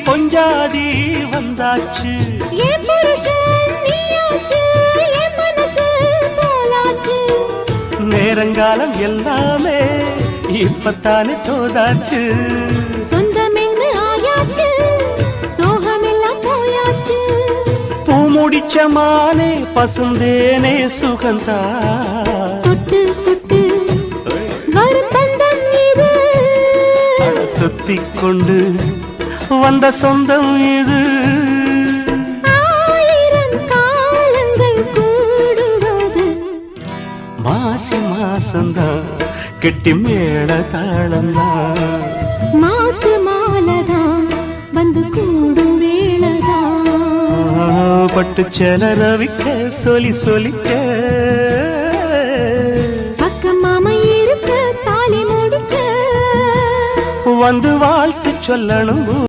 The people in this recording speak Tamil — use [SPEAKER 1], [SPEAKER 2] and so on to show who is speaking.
[SPEAKER 1] பொஞ்சாதி வந்தாச்சு,
[SPEAKER 2] என் புருஷன் நீயாச்சு, என் மனசு போலாச்சு.
[SPEAKER 1] நேரங்காலம் எல்லாமே இப்பத்தானே தோதாச்சு.
[SPEAKER 2] சொந்தம் என்ன ஆயாச்சு, சோகமெல்லாம் போயாச்சு.
[SPEAKER 1] பூ முடிச்ச மானே பசுந்தேனே சுகந்தா,
[SPEAKER 2] தொட்டு தொட்டு வரும் பந்தம் இது,
[SPEAKER 1] தொத்திக் கொண்டு வந்த சொந்தம் இது.
[SPEAKER 2] ஆயிரம் காலங்கள் கூடுவது
[SPEAKER 1] மாசி மாசந்தான் கெட்டி மேள தாளந்தான்,
[SPEAKER 2] மாத்து மாலதான் வந்து கூடும் வேளதான்.
[SPEAKER 1] பட்டு செலரவிக்க சொல்லி சொல்லிக்க,
[SPEAKER 2] பக்கம் மாமா இருக்க தாலி முடிக்க,
[SPEAKER 1] வந்து வாழ்த்து சொல்லணும்.